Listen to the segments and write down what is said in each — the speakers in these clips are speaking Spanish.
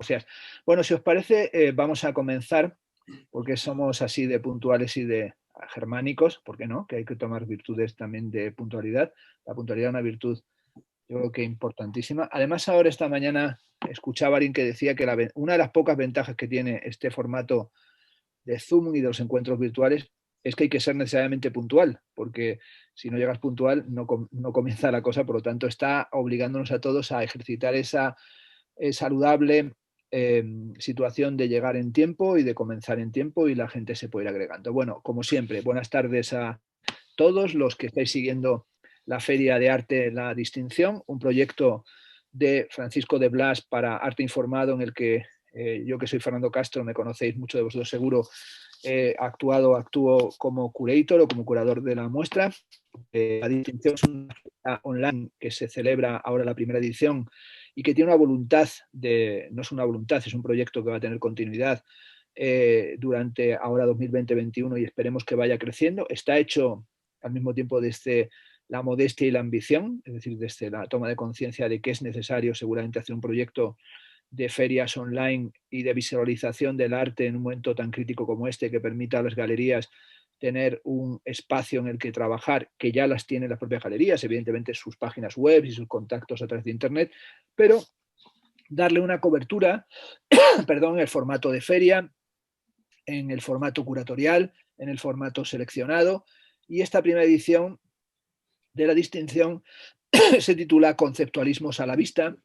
sea, bueno, si os parece, vamos a comenzar, porque somos así de puntuales y de germánicos, ¿por qué no? Que hay que tomar virtudes también de puntualidad. La puntualidad es una virtud, yo creo que importantísima. Además, ahora esta mañana escuchaba a alguien que decía que una de las pocas ventajas que tiene este formato de Zoom y de los encuentros virtuales es que hay que ser necesariamente puntual, porque si no llegas puntual no comienza la cosa, por lo tanto está obligándonos a todos a ejercitar esa saludable situación de llegar en tiempo y de comenzar en tiempo y la gente se puede ir agregando. Bueno, como siempre, buenas tardes a todos los que estáis siguiendo la Feria de Arte La Distinción, un proyecto de Francisco de Blas para Arte Informado en el que yo que soy Fernando Castro, me conocéis mucho de vosotros seguro, actúo como curator o como curador de la muestra. La distinción es una fiesta online que se celebra ahora la primera edición y que tiene una voluntad no es una voluntad, es un proyecto que va a tener continuidad durante ahora 2020-2021 y esperemos que vaya creciendo. Está hecho al mismo tiempo desde la modestia y la ambición, es decir, desde la toma de conciencia de que es necesario seguramente hacer un proyecto de ferias online y de visualización del arte en un momento tan crítico como este, que permita a las galerías tener un espacio en el que trabajar, que ya las tienen las propias galerías, evidentemente sus páginas web y sus contactos a través de Internet, pero darle una cobertura, perdón, en el formato de feria, en el formato curatorial, en el formato seleccionado. Y esta primera edición de la distinción se titula Conceptualismos a la vista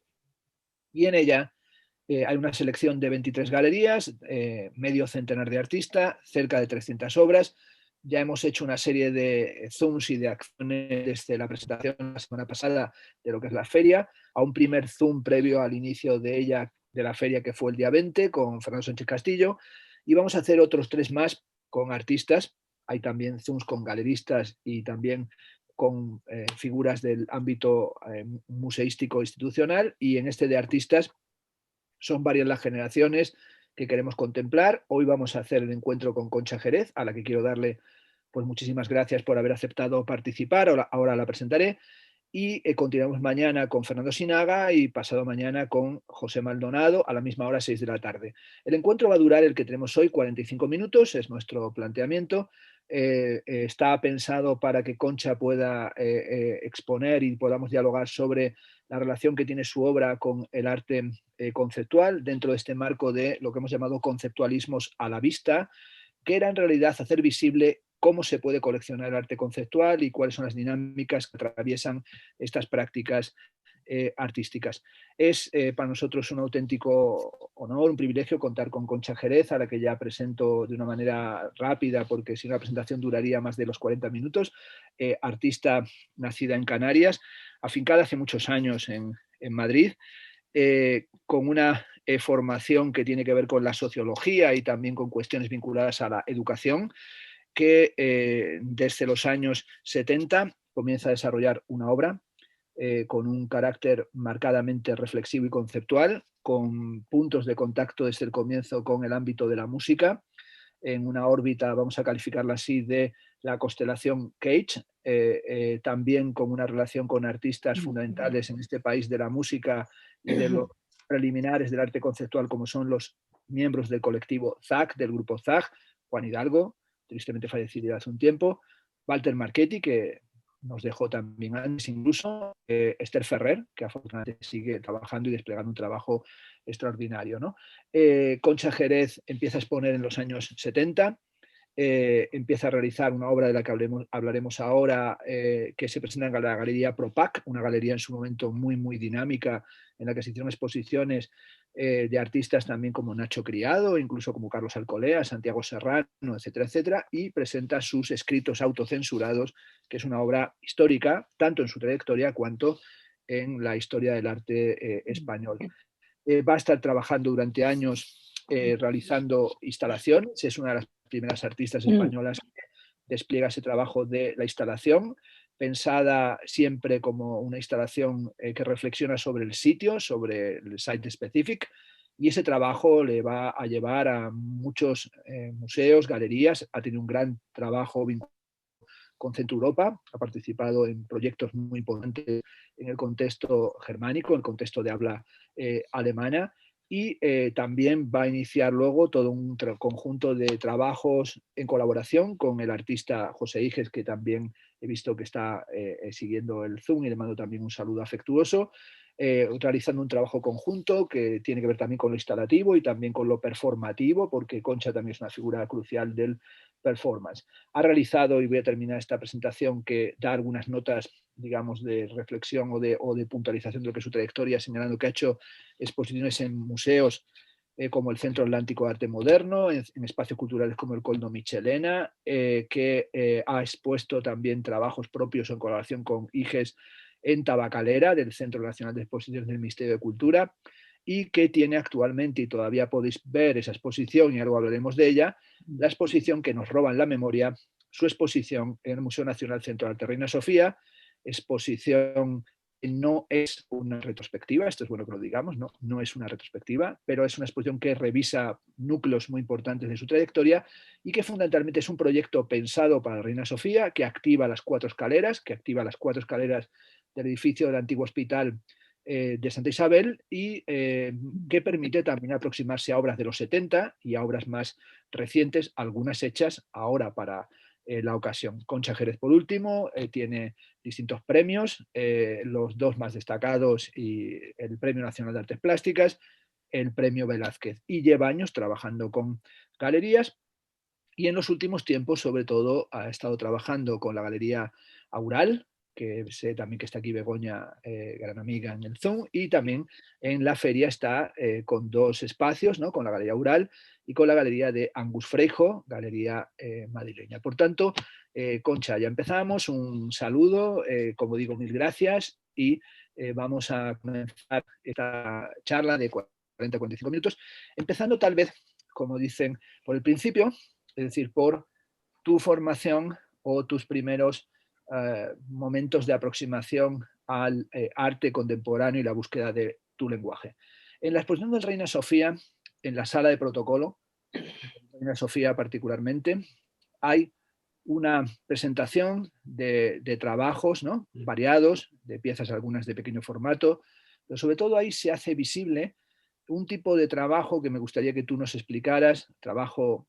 y en ella hay una selección de 23 galerías, medio centenar de artistas, cerca de 300 obras. Ya hemos hecho una serie de zooms y de acciones desde la presentación la semana pasada de lo que es la feria, a un primer zoom previo al inicio de ella, de la feria, que fue el día 20, con Fernando Sánchez Castillo, y vamos a hacer otros 3 más con artistas. Hay también zooms con galeristas y también con figuras del ámbito museístico institucional, y en este de artistas son varias las generaciones que queremos contemplar. Hoy vamos a hacer el encuentro con Concha Jerez, a la que quiero darle pues muchísimas gracias por haber aceptado participar. Ahora la presentaré. Y continuamos mañana con Fernando Sinaga y pasado mañana con José Maldonado a la misma hora, 6 de la tarde. El encuentro va a durar, el que tenemos hoy, 45 minutos, es nuestro planteamiento. Está pensado para que Concha pueda exponer y podamos dialogar sobre la relación que tiene su obra con el arte conceptual dentro de este marco de lo que hemos llamado conceptualismos a la vista, que era en realidad hacer visible cómo se puede coleccionar el arte conceptual y cuáles son las dinámicas que atraviesan estas prácticas artísticas. Es para nosotros un auténtico honor, un privilegio contar con Concha Jerez, a la que ya presento de una manera rápida, porque si una presentación duraría más de los 40 minutos, artista nacida en Canarias, afincada hace muchos años en Madrid, con una formación que tiene que ver con la sociología y también con cuestiones vinculadas a la educación, que desde los años 70 comienza a desarrollar una obra con un carácter marcadamente reflexivo y conceptual, con puntos de contacto desde el comienzo con el ámbito de la música, en una órbita, vamos a calificarla así, de la constelación Cage, también con una relación con artistas fundamentales en este país de la música y de los preliminares del arte conceptual, como son los miembros del colectivo ZAC, del grupo ZAC, Juan Hidalgo, tristemente fallecido hace un tiempo, Walter Marchetti, que nos dejó también antes incluso, Esther Ferrer, que afortunadamente sigue trabajando y desplegando un trabajo extraordinario, ¿no? Concha Jerez empieza a exponer en los años 70, empieza a realizar una obra de la que hablaremos ahora, que se presenta en la Galería Propac, una galería en su momento muy, muy dinámica, en la que se hicieron exposiciones de artistas también como Nacho Criado, incluso como Carlos Alcolea, Santiago Serrano, etcétera, etcétera, y presenta sus escritos autocensurados, que es una obra histórica, tanto en su trayectoria cuanto en la historia del arte español. Va a estar trabajando durante años realizando instalaciones, es una de las primeras artistas españolas que despliega ese trabajo de la instalación, pensada siempre como una instalación que reflexiona sobre el sitio, sobre el site specific, y ese trabajo le va a llevar a muchos museos, galerías, ha tenido un gran trabajo con Centro Europa, ha participado en proyectos muy importantes en el contexto germánico, en el contexto de habla alemana, y también va a iniciar luego todo un conjunto de trabajos en colaboración con el artista José Iges, que también he visto que está siguiendo el Zoom, y le mando también un saludo afectuoso, realizando un trabajo conjunto que tiene que ver también con lo instalativo y también con lo performativo, porque Concha también es una figura crucial del performance. Ha realizado, y voy a terminar esta presentación, que da algunas notas, digamos, de reflexión o de puntualización de lo que es su trayectoria, señalando que ha hecho exposiciones en museos como el Centro Atlántico de Arte Moderno, en espacios culturales como el Coldo Michelena, que ha expuesto también trabajos propios en colaboración con IGES en Tabacalera, del Centro Nacional de Exposiciones del Ministerio de Cultura, y que tiene actualmente, y todavía podéis ver esa exposición, y algo hablaremos de ella, la exposición que nos roba en la memoria, su exposición en el Museo Nacional Centro de Arte Reina Sofía, exposición que no es una retrospectiva, esto es bueno que lo digamos, no es una retrospectiva, pero es una exposición que revisa núcleos muy importantes de su trayectoria y que fundamentalmente es un proyecto pensado para la Reina Sofía, que activa las cuatro escaleras, del edificio del antiguo hospital de Santa Isabel, y que permite también aproximarse a obras de los 70 y a obras más recientes, algunas hechas ahora para la ocasión. Concha Jerez, por último, tiene distintos premios, los dos más destacados, y el Premio Nacional de Artes Plásticas, el Premio Velázquez, y lleva años trabajando con galerías, y en los últimos tiempos, sobre todo, ha estado trabajando con la Galería Aural, que sé también que está aquí Begoña, gran amiga en el Zoom, y también en la feria está con dos espacios, ¿no? Con la Galería Aural y con la Galería de Angus Freijo, Galería madrileña. Por tanto, Concha, ya empezamos, un saludo, como digo, mil gracias, y vamos a comenzar esta charla de 40-45 minutos, empezando tal vez, como dicen, por el principio, es decir, por tu formación o tus primeros momentos de aproximación al arte contemporáneo y la búsqueda de tu lenguaje. En la exposición del Reina Sofía, en la sala de protocolo, Reina Sofía particularmente, hay una presentación de trabajos, ¿no? Variados, de piezas algunas de pequeño formato, pero sobre todo ahí se hace visible un tipo de trabajo que me gustaría que tú nos explicaras, trabajo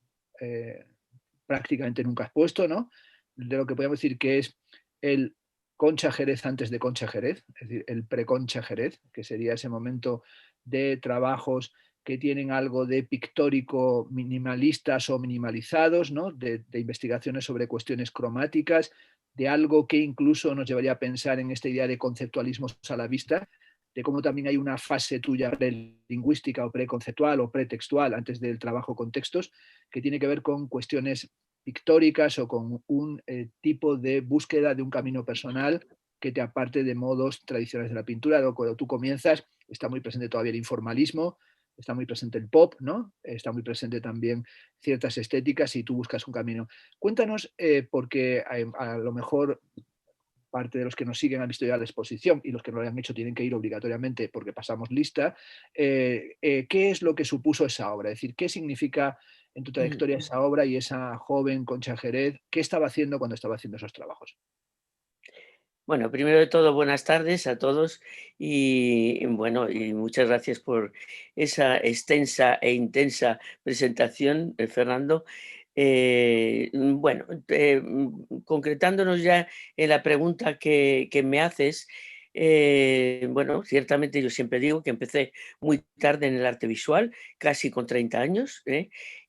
prácticamente nunca has puesto, ¿no? De lo que podemos decir que es el Concha Jerez antes de Concha Jerez, es decir, el pre-Concha Jerez, que sería ese momento de trabajos que tienen algo de pictórico minimalistas o minimalizados, ¿no? De investigaciones sobre cuestiones cromáticas, de algo que incluso nos llevaría a pensar en esta idea de conceptualismo a la vista, de cómo también hay una fase tuya prelingüística o preconceptual o pretextual antes del trabajo con textos, que tiene que ver con cuestiones pictóricas o con un tipo de búsqueda de un camino personal que te aparte de modos tradicionales de la pintura. Cuando tú comienzas, está muy presente todavía el informalismo, está muy presente el pop, ¿no? Está muy presente también ciertas estéticas y tú buscas un camino. Cuéntanos, porque a lo mejor parte de los que nos siguen han visto ya la exposición, y los que no lo han hecho tienen que ir obligatoriamente porque pasamos lista, ¿qué es lo que supuso esa obra? Es decir, ¿qué significa en tu trayectoria esa obra y esa joven Concha Jerez? ¿Qué estaba haciendo cuando estaba haciendo esos trabajos? Bueno, primero de todo, buenas tardes a todos y bueno, y muchas gracias por esa extensa e intensa presentación, Fernando. Bueno, concretándonos ya en la pregunta que me haces, bueno, ciertamente yo siempre digo que empecé muy tarde en el arte visual, casi con 30 años,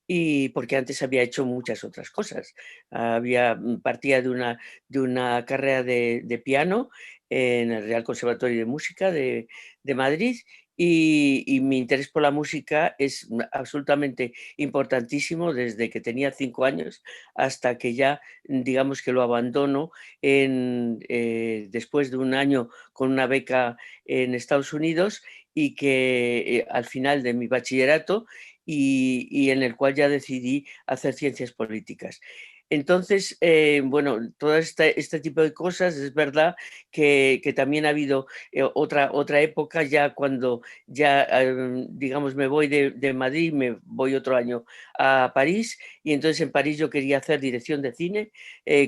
y porque antes había hecho muchas otras cosas. Partía de una carrera de piano en el Real Conservatorio de Música de Madrid y mi interés por la música es absolutamente importantísimo desde que tenía 5 años hasta que ya digamos que lo abandono después de un año con una beca en Estados Unidos y que al final de mi bachillerato y en el cual ya decidí hacer ciencias políticas. Entonces, bueno, todo este tipo de cosas, es verdad que también ha habido otra época ya cuando ya, digamos, me voy de Madrid, me voy otro año a París y entonces en París yo quería hacer dirección de cine,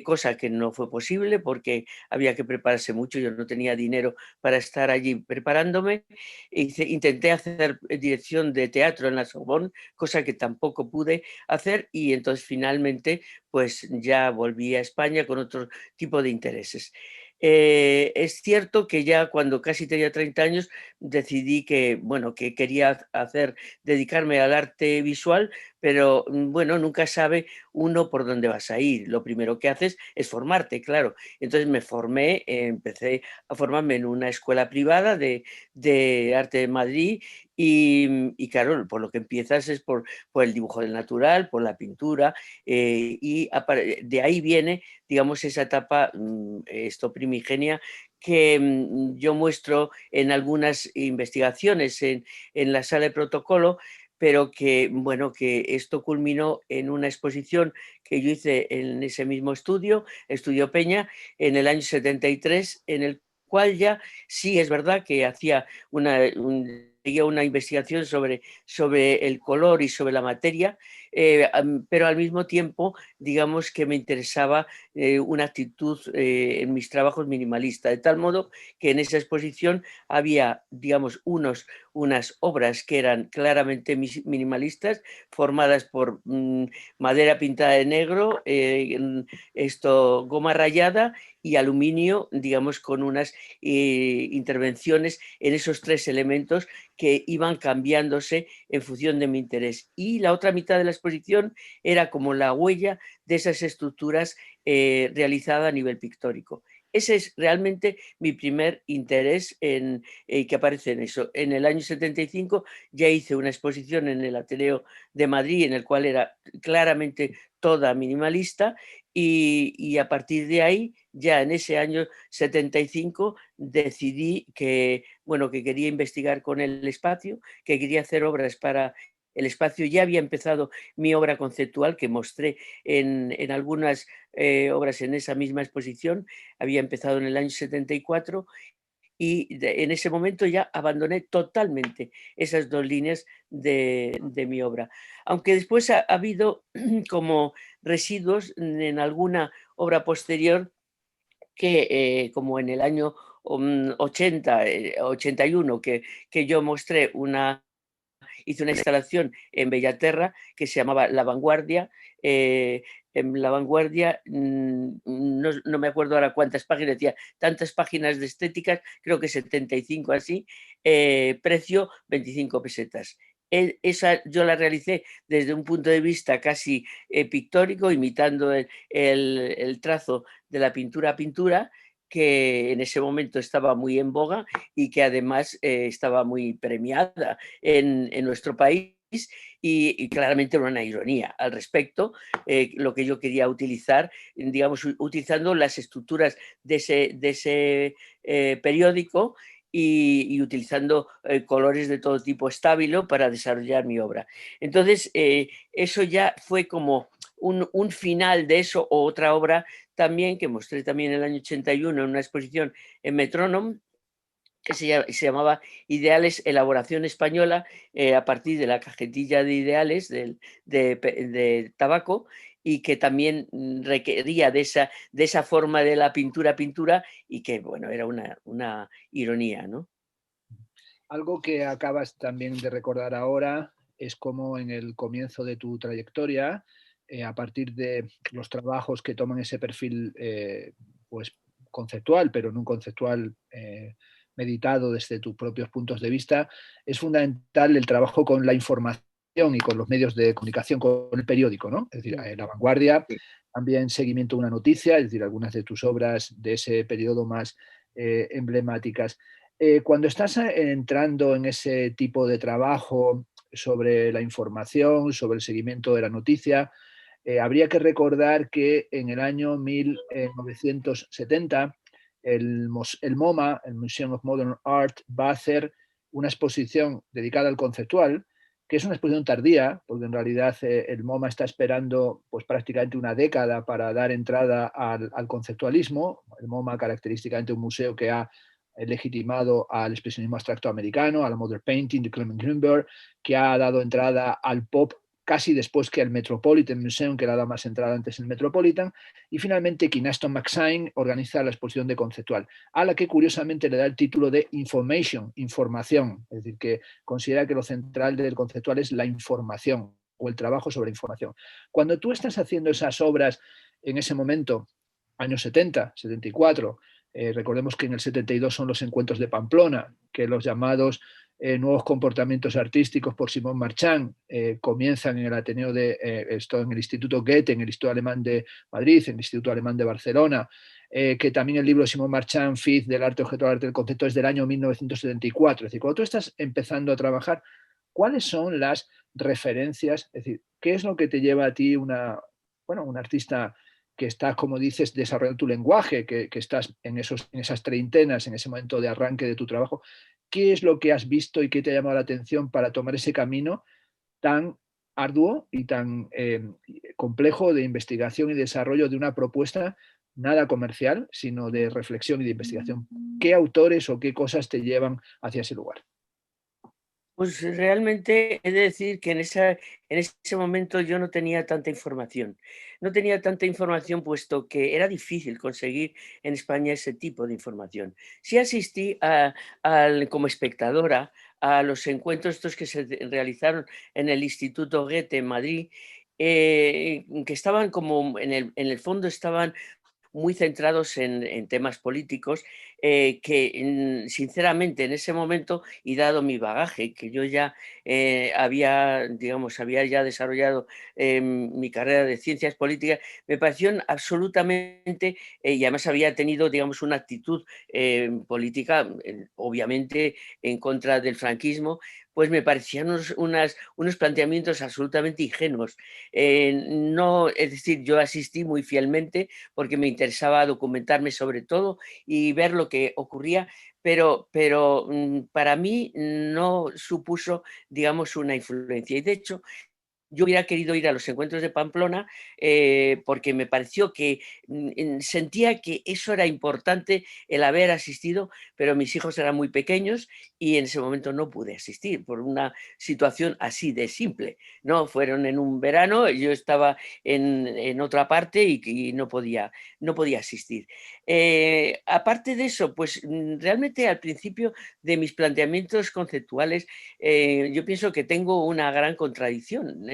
cosa que no fue posible porque había que prepararse mucho, yo no tenía dinero para estar allí preparándome. Intenté hacer dirección de teatro en la Sorbonne, cosa que tampoco pude hacer y entonces finalmente pues ya volví a España con otro tipo de intereses. Es cierto que ya cuando casi tenía 30 años decidí que, bueno, que quería dedicarme al arte visual, pero bueno, nunca sabe uno por dónde vas a ir. Lo primero que haces es formarte, claro. Entonces me formé, empecé a formarme en una escuela privada de arte de Madrid y claro, por lo que empiezas es por el dibujo del natural, por la pintura, y de ahí viene, digamos, esa etapa esto primigenia que yo muestro en algunas investigaciones en la sala de protocolo, pero que, bueno, que esto culminó en una exposición que yo hice en ese mismo Estudio Peña, en el año 73, en el cual ya sí es verdad que hacía una investigación sobre el color y sobre la materia, pero al mismo tiempo, digamos que me interesaba una actitud en mis trabajos minimalista, de tal modo que en esa exposición había, digamos, unas obras que eran claramente minimalistas, formadas por madera pintada de negro, goma rayada y aluminio, digamos, con unas intervenciones en esos tres elementos que iban cambiándose en función de mi interés. Y la otra mitad de la exposición era como la huella de esas estructuras realizada a nivel pictórico. Ese es realmente mi primer interés que aparece en eso. En el año 75 ya hice una exposición en el Ateneo de Madrid, en el cual era claramente toda minimalista, y a partir de ahí, ya en ese año 75, decidí que, bueno, que quería investigar con el espacio, que quería hacer obras para el espacio. Ya había empezado mi obra conceptual que mostré en algunas obras en esa misma exposición, había empezado en el año 74 y en ese momento ya abandoné totalmente esas dos líneas de mi obra. Aunque después ha habido como residuos en alguna obra posterior que, como en el año 80, 81, que yo mostré hice una instalación en Bellaterra que se llamaba La Vanguardia. En La Vanguardia, no me acuerdo ahora cuántas páginas, decía tantas páginas de estéticas, creo que 75 así, precio 25 pesetas. Esa yo la realicé desde un punto de vista casi pictórico, imitando el trazo de la pintura a pintura, que en ese momento estaba muy en boga y que además estaba muy premiada en nuestro país. Y claramente era una ironía al respecto, lo que yo quería utilizar, digamos, utilizando las estructuras de ese periódico y utilizando colores de todo tipo estábilo para desarrollar mi obra. Entonces, eso ya fue como un final de eso, o otra obra también que mostré también en el año 81 en una exposición en Metrónom, que se llamaba Ideales Elaboración Española, a partir de la cajetilla de ideales de tabaco, y que también requería de esa forma de la pintura, y que, bueno, era una ironía, ¿no? Algo que acabas también de recordar ahora es cómo en el comienzo de tu trayectoria, a partir de los trabajos que toman ese perfil pues conceptual, pero no un conceptual meditado desde tus propios puntos de vista, es fundamental el trabajo con la información y con los medios de comunicación, con el periódico, ¿no? Es decir, La Vanguardia, también seguimiento de una noticia, es decir, algunas de tus obras de ese periodo más emblemáticas. Cuando estás entrando en ese tipo de trabajo sobre la información, sobre el seguimiento de la noticia, habría que recordar que en el año 1970 el MoMA, el Museum of Modern Art, va a hacer una exposición dedicada al conceptual que es una exposición tardía, porque en realidad el MoMA está esperando pues, prácticamente una década para dar entrada al conceptualismo. El MoMA, característicamente un museo que ha legitimado al expresionismo abstracto americano, al modern painting de Clement Greenberg, que ha dado entrada al pop casi después que al Metropolitan Museum, que le ha dado más entrada antes el Metropolitan, y finalmente Kynaston McShane organiza la exposición de conceptual, a la que curiosamente le da el título de Information, información, es decir, que considera que lo central del conceptual es la información o el trabajo sobre información. Cuando tú estás haciendo esas obras en ese momento, años 70, 74, recordemos que en el 72 son los encuentros de Pamplona, que los llamados nuevos comportamientos artísticos por Simón Marchand comienzan en el Ateneo esto en el Instituto Goethe, en el Instituto Alemán de Madrid, en el Instituto Alemán de Barcelona, que también el libro de Simón Marchand, Fiz, del arte objeto del arte del concepto, es del año 1974. Es decir, cuando tú estás empezando a trabajar, ¿cuáles son las referencias? Es decir, ¿qué es lo que te lleva a ti un artista que estás, como dices, desarrollando tu lenguaje, que estás en esas treintenas, en ese momento de arranque de tu trabajo? ¿Qué es lo que has visto y qué te ha llamado la atención para tomar ese camino tan arduo y tan complejo de investigación y desarrollo de una propuesta nada comercial, sino de reflexión y de investigación? ¿Qué autores o qué cosas te llevan hacia ese lugar? Pues realmente he de decir que en ese momento yo no tenía tanta información. No tenía tanta información puesto que era difícil conseguir en España ese tipo de información. Sí asistí como espectadora a los encuentros estos que se realizaron en el Instituto Goethe en Madrid, que estaban como en el fondo estaban muy centrados en temas políticos, que sinceramente en ese momento, y dado mi bagaje, que yo ya había ya desarrollado mi carrera de ciencias políticas, me parecieron absolutamente, y además había tenido, digamos, una actitud política, obviamente en contra del franquismo, pues me parecían unos planteamientos absolutamente ingenuos. No, es decir, yo asistí muy fielmente porque me interesaba documentarme sobre todo y ver lo que ocurría, pero para mí no supuso, digamos, una influencia. Y de hecho, yo hubiera querido ir a los encuentros de Pamplona porque me pareció que sentía que eso era importante el haber asistido, pero mis hijos eran muy pequeños y en ese momento no pude asistir por una situación así de simple. No fueron en un verano, yo estaba en otra parte y no podía asistir. Aparte de eso, pues realmente al principio de mis planteamientos conceptuales, yo pienso que tengo una gran contradicción,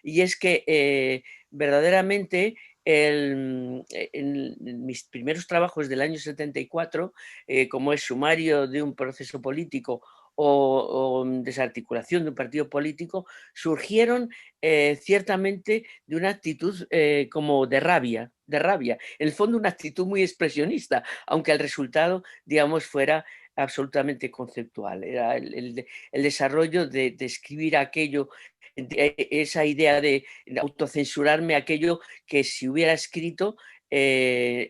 y es que verdaderamente en mis primeros trabajos del año 74, como es sumario de un proceso político o desarticulación de un partido político, surgieron ciertamente de una actitud como de rabia, de rabia. En el fondo una actitud muy expresionista, aunque el resultado, digamos, fuera absolutamente conceptual. Era el desarrollo de escribir aquello, esa idea de autocensurarme aquello que si hubiera escrito,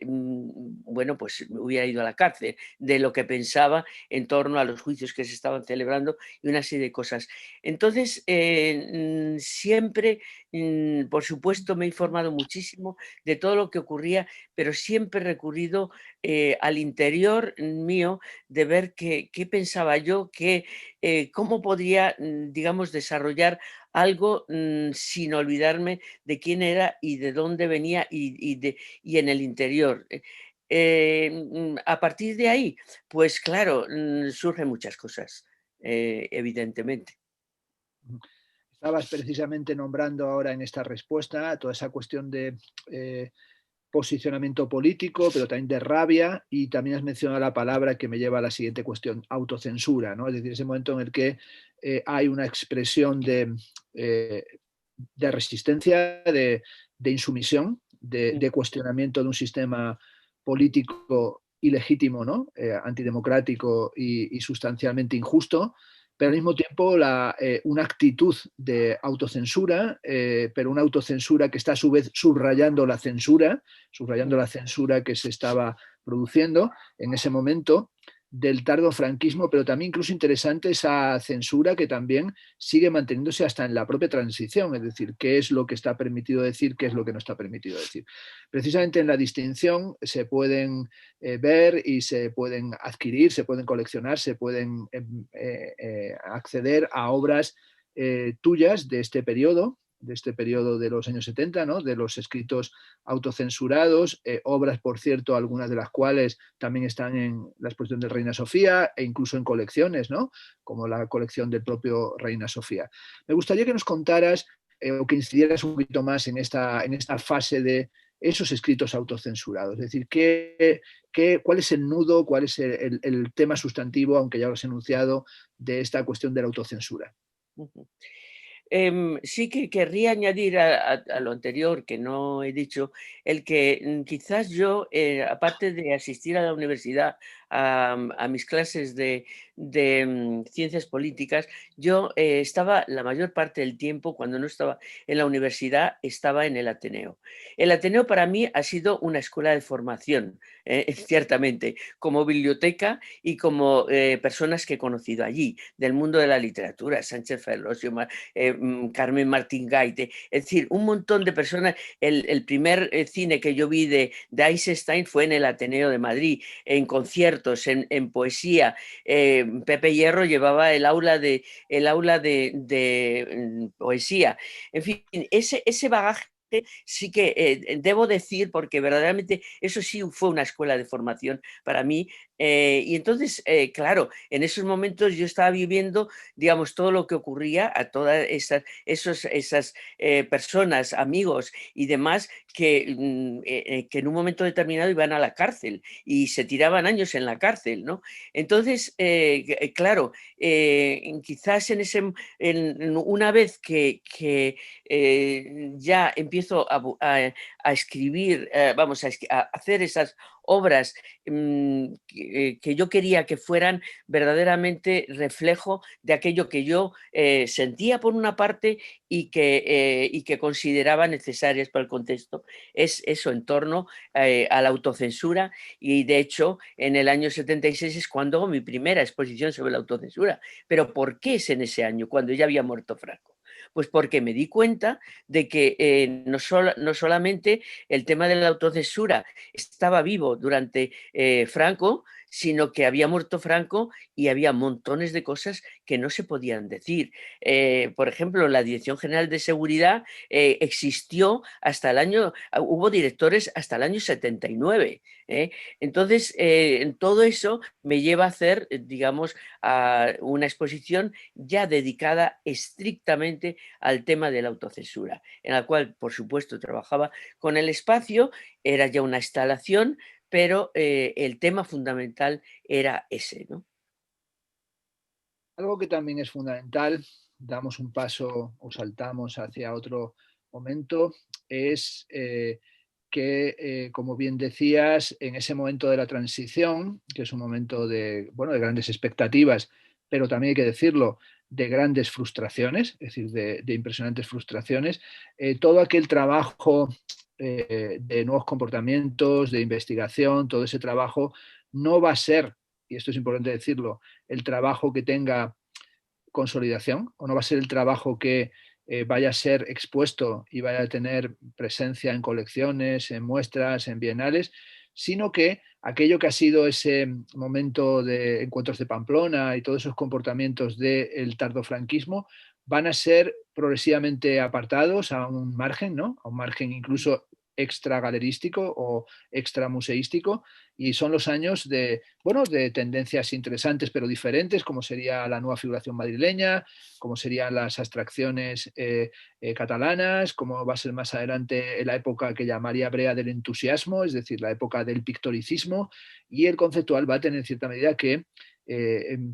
bueno, pues hubiera ido a la cárcel, de lo que pensaba en torno a los juicios que se estaban celebrando y una serie de cosas. Entonces, siempre, por supuesto, me he informado muchísimo de todo lo que ocurría, pero siempre he recurrido al interior mío de ver qué pensaba yo, cómo podría, digamos, desarrollar algo sin olvidarme de quién era y de dónde venía y en el interior. A partir de ahí, pues claro, surgen muchas cosas, evidentemente. Estabas precisamente nombrando ahora en esta respuesta toda esa cuestión de posicionamiento político, pero también de rabia, y también has mencionado la palabra que me lleva a la siguiente cuestión, autocensura, ¿no? Es decir, ese momento en el que hay una expresión de resistencia, de insumisión, de cuestionamiento de un sistema político ilegítimo, ¿no? Antidemocrático y sustancialmente injusto, pero al mismo tiempo una actitud de autocensura, pero una autocensura que está a su vez subrayando la censura que se estaba produciendo en ese momento. del tardofranquismo, pero también incluso interesante esa censura que también sigue manteniéndose hasta en la propia transición, es decir, qué es lo que está permitido decir, qué es lo que no está permitido decir. Precisamente en la distinción se pueden ver y se pueden adquirir, se pueden coleccionar, se pueden acceder a obras tuyas de este periodo de los años 70, ¿no? De los escritos autocensurados, obras, por cierto, algunas de las cuales también están en la exposición de Reina Sofía e incluso en colecciones, ¿no? Como la colección del propio Reina Sofía. Me gustaría que nos contaras o que incidieras un poquito más en esta fase de esos escritos autocensurados. Es decir, ¿cuál es el nudo, cuál es el tema sustantivo, aunque ya lo has enunciado, de esta cuestión de la autocensura? Sí que querría añadir a lo anterior que no he dicho, el que quizás yo, aparte de asistir a la universidad a mis clases de ciencias políticas, yo estaba la mayor parte del tiempo, cuando no estaba en la universidad, estaba en el Ateneo. El Ateneo para mí ha sido una escuela de formación, ciertamente, como biblioteca y como personas que he conocido allí, del mundo de la literatura, Sánchez Ferlosio, Carmen Martín Gaite, es decir, un montón de personas. El primer cine que yo vi de Eisenstein fue en el Ateneo de Madrid, en conciertos, en poesía. Pepe Hierro llevaba el aula de poesía. En fin, ese bagaje sí que debo decir, porque verdaderamente eso sí fue una escuela de formación para mí. Y entonces, claro, en esos momentos yo estaba viviendo, digamos, todo lo que ocurría a todas esas personas, amigos y demás, que en un momento determinado iban a la cárcel y se tiraban años en la cárcel, ¿no? Entonces, claro, quizás una vez que ya empiezo a escribir, vamos, a hacer esas obras que yo quería que fueran verdaderamente reflejo de aquello que yo sentía por una parte y que consideraba necesarias para el contexto, es eso en torno a la autocensura. Y de hecho en el año 76 es cuando hago mi primera exposición sobre la autocensura. ¿Pero por qué es en ese año, cuando ya había muerto Franco? Pues porque me di cuenta de que no solamente el tema de la autocensura estaba vivo durante Franco, sino que había muerto Franco y había montones de cosas que no se podían decir. Por ejemplo, la Dirección General de Seguridad existió hasta el año, hubo directores hasta el año 79. Entonces, todo eso me lleva a hacer, digamos, a una exposición ya dedicada estrictamente al tema de la autocensura, en la cual, por supuesto, trabajaba con el espacio, era ya una instalación, pero el tema fundamental era ese, ¿no? Algo que también es fundamental, damos un paso o saltamos hacia otro momento, es que, como bien decías, en ese momento de la transición, que es un momento de, bueno, de grandes expectativas, pero también hay que decirlo, de grandes frustraciones, es decir, de impresionantes frustraciones, todo aquel trabajo de nuevos comportamientos, de investigación, todo ese trabajo no va a ser, y esto es importante decirlo, el trabajo que tenga consolidación o no va a ser el trabajo que vaya a ser expuesto y vaya a tener presencia en colecciones, en muestras, en bienales, sino que aquello que ha sido ese momento de encuentros de Pamplona y todos esos comportamientos del tardofranquismo van a ser progresivamente apartados a un margen, ¿no? A un margen incluso extra galerístico o extra museístico, y son los años de, bueno, de tendencias interesantes pero diferentes, como sería la nueva figuración madrileña, como serían las abstracciones catalanas, como va a ser más adelante la época que llamaría Brea del entusiasmo, es decir, la época del pictoricismo, y el conceptual va a tener en cierta medida que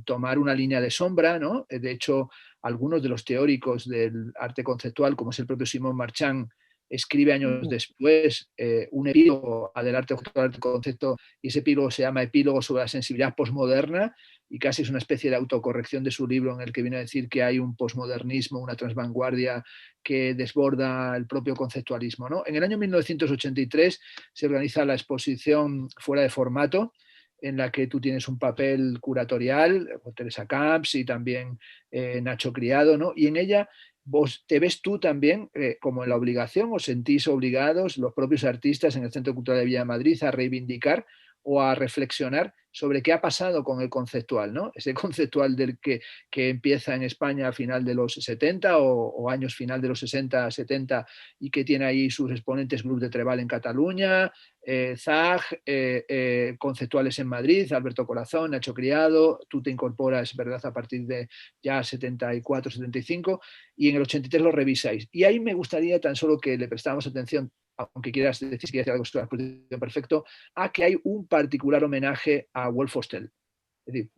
tomar una línea de sombra, ¿no? De hecho, algunos de los teóricos del arte conceptual, como es el propio Simón Marchand, escribe años después un epílogo del arte concepto, y ese epílogo se llama Epílogo sobre la sensibilidad posmoderna, y casi es una especie de autocorrección de su libro en el que viene a decir que hay un posmodernismo, una transvanguardia que desborda el propio conceptualismo, ¿no? En el año 1983 se organiza la exposición fuera de formato, en la que tú tienes un papel curatorial, Teresa Camps y también Nacho Criado, ¿no? Y en ella te ves tú también como en la obligación, os sentís obligados los propios artistas en el Centro Cultural de Villa de Madrid a reivindicar o a reflexionar sobre qué ha pasado con el conceptual, ¿no? Ese conceptual que empieza en España a final de los 70 o años final de los 60, 70 y que tiene ahí sus exponentes Grup de Treball en Cataluña, ZAG, conceptuales en Madrid, Alberto Corazón, Nacho Criado, tú te incorporas, ¿verdad?, a partir de ya 74, 75 y en el 83 lo revisáis. Y ahí me gustaría tan solo que le prestáramos atención, aunque quieras decir si quieres hacer algo sobre la exposición, perfecto, a que hay un particular homenaje a Wolf Hostel. Es decir,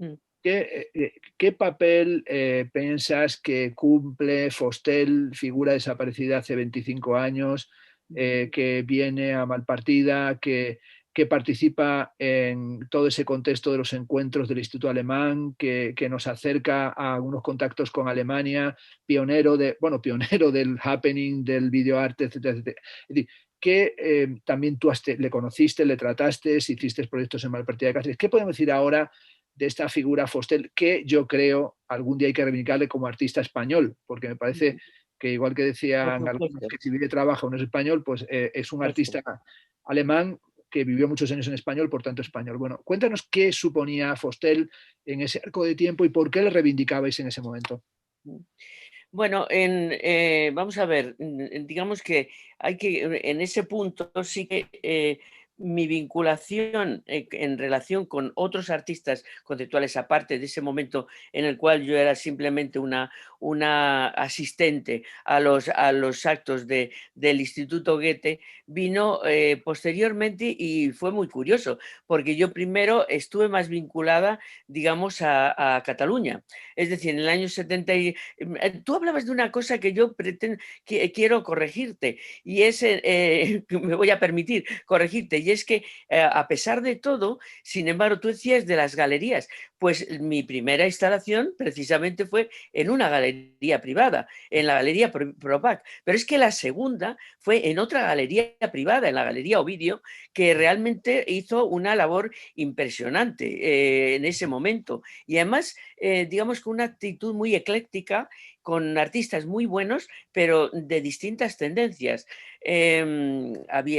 ¿qué papel piensas que cumple Fostel, figura desaparecida hace 25 años, que viene a Malpartida, que participa en todo ese contexto de los encuentros del Instituto Alemán, que nos acerca a algunos contactos con Alemania, pionero del happening, del videoarte, etcétera, etcétera? Es decir, que también tú le conociste, le trataste, hiciste proyectos en Malpartida de Cáceres. ¿Qué podemos decir ahora de esta figura Fostel, que yo creo algún día hay que reivindicarle como artista español? Porque me parece que, igual que decían algunos que si vive y trabaja uno es español, pues es un artista alemán que vivió muchos años en español, por tanto español. Bueno, cuéntanos qué suponía Fostel en ese arco de tiempo y por qué le reivindicabais en ese momento. Bueno, vamos a ver, digamos que hay que, en ese punto sí que mi vinculación en relación con otros artistas conceptuales, aparte de ese momento en el cual yo era simplemente una asistente a los actos del Instituto Goethe, vino posteriormente y fue muy curioso, porque yo primero estuve más vinculada, digamos, a Cataluña. Es decir, en el año 70, tú hablabas de una cosa que yo quiero corregirte, y es, me voy a permitir corregirte, y es que a pesar de todo, sin embargo, tú decías de las galerías, pues mi primera instalación precisamente fue en una galería privada, en la Galería Propac, pero es que la segunda fue en otra galería privada, en la Galería Ovidio, que realmente hizo una labor impresionante en ese momento, y además, digamos, con una actitud muy ecléctica, con artistas muy buenos, pero de distintas tendencias.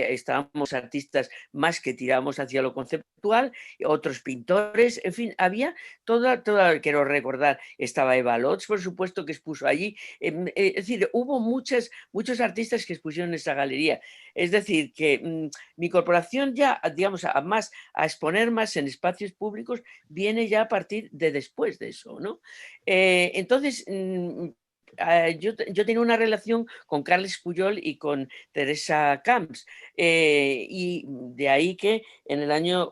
Estábamos artistas más que tiramos hacia lo conceptual, otros pintores, en fin, había quiero recordar, estaba Eva Lotz, por supuesto, que expuso allí. Es decir, hubo muchos artistas que expusieron en esa galería. Es decir, que mi corporación ya, digamos, a exponer más en espacios públicos viene ya a partir de después de eso, ¿no? Entonces, yo tenía una relación con Carles Puyol y con Teresa Camps, y de ahí que en el año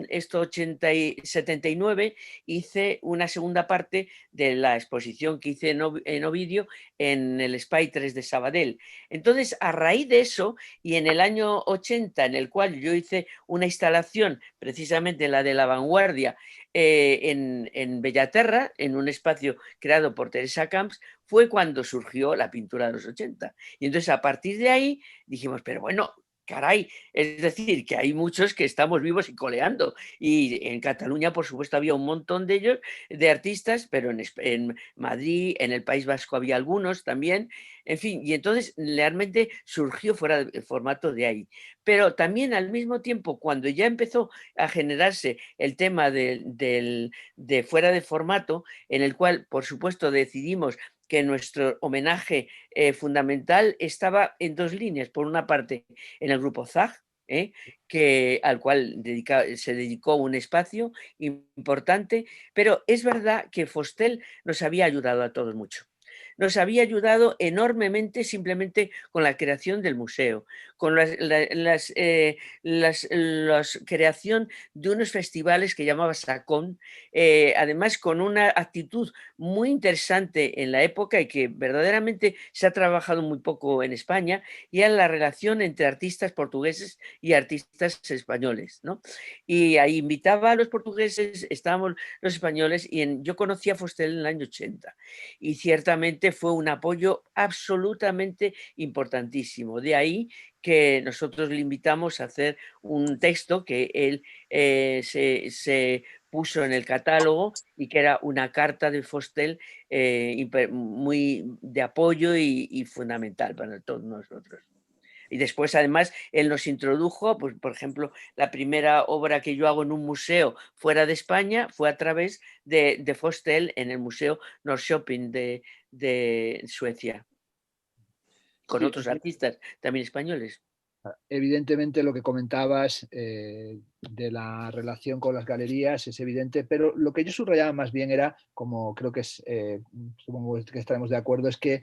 79 hice una segunda parte de la exposición que hice en Ovidio en el Espai 3 de Sabadell. Entonces, a raíz de eso, y en el año 80, en el cual yo hice una instalación, precisamente la de la vanguardia, en Bellaterra, en un espacio creado por Teresa Camps, fue cuando surgió la pintura de los 80. Y entonces, a partir de ahí, dijimos, pero bueno, caray, es decir, que hay muchos que estamos vivos y coleando. Y en Cataluña, por supuesto, había un montón de ellos, de artistas, pero en Madrid, en el País Vasco había algunos también. En fin, y entonces realmente surgió fuera del formato de ahí. Pero también al mismo tiempo, cuando ya empezó a generarse el tema de fuera de formato, en el cual, por supuesto, decidimos que nuestro homenaje fundamental estaba en dos líneas. Por una parte, en el grupo ZAG, al cual se dedicó un espacio importante, pero es verdad que Fostel nos había ayudado a todos mucho. Nos había ayudado enormemente simplemente con la creación del museo, con la creación de unos festivales que llamaba SACON, además con una actitud muy interesante en la época y que verdaderamente se ha trabajado muy poco en España, y era la relación entre artistas portugueses y artistas españoles, ¿no? Y ahí invitaba a los portugueses, estábamos los españoles, y yo conocí a Fostel en el año 80, y ciertamente realmente fue un apoyo absolutamente importantísimo. De ahí que nosotros le invitamos a hacer un texto que él se puso en el catálogo y que era una carta de Fostel muy de apoyo y fundamental para todos nosotros. Y después, además, él nos introdujo, pues, por ejemplo, la primera obra que yo hago en un museo fuera de España fue a través de Fostel en el Museo Norrköping de Suecia, con Sí, otros artistas también españoles. evidentemente lo que comentabas de la relación con las galerías es evidente, pero lo que yo subrayaba más bien era, como creo que es, supongo que estaremos de acuerdo, es que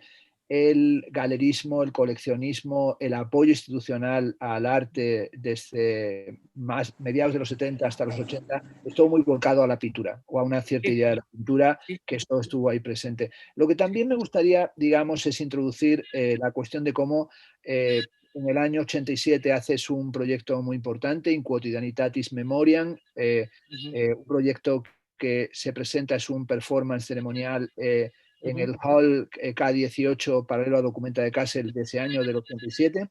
el galerismo, el coleccionismo, el apoyo institucional al arte desde más mediados de los 70 hasta los 80 estuvo muy volcado a la pintura o a una cierta Sí, idea de la pintura, sí, que esto estuvo ahí presente. Lo que sí. también me gustaría, digamos, es introducir la cuestión de cómo en el año 87 haces un proyecto muy importante, In Quotidianitatis Memoriam, Ujú, un proyecto que se presenta, es un performance ceremonial en ujú. el Hall K18 paralelo a Documenta de Kassel de ese año, del 87,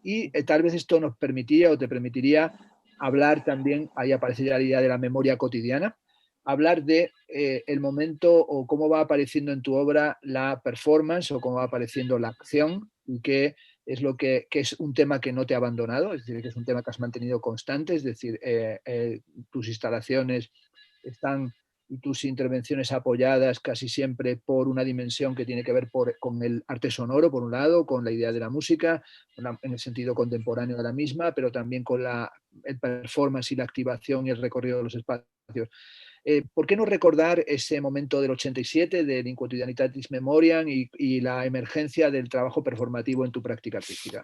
y tal vez esto nos permitía o te permitiría hablar también, ahí aparece ya la idea de la memoria cotidiana, hablar de el momento o cómo va apareciendo en tu obra la performance o cómo va apareciendo la acción y qué es lo que es un tema que no te ha abandonado, es decir, que es un tema que has mantenido constante, es decir, tus instalaciones están y tus intervenciones apoyadas casi siempre por una dimensión que tiene que ver con el arte sonoro, por un lado, con la idea de la música, en el sentido contemporáneo de la misma, pero también con el performance y la activación y el recorrido de los espacios. ¿Por qué no recordar ese momento del 87, del In Quotidianitatis Memoriam y la emergencia del trabajo performativo en tu práctica artística?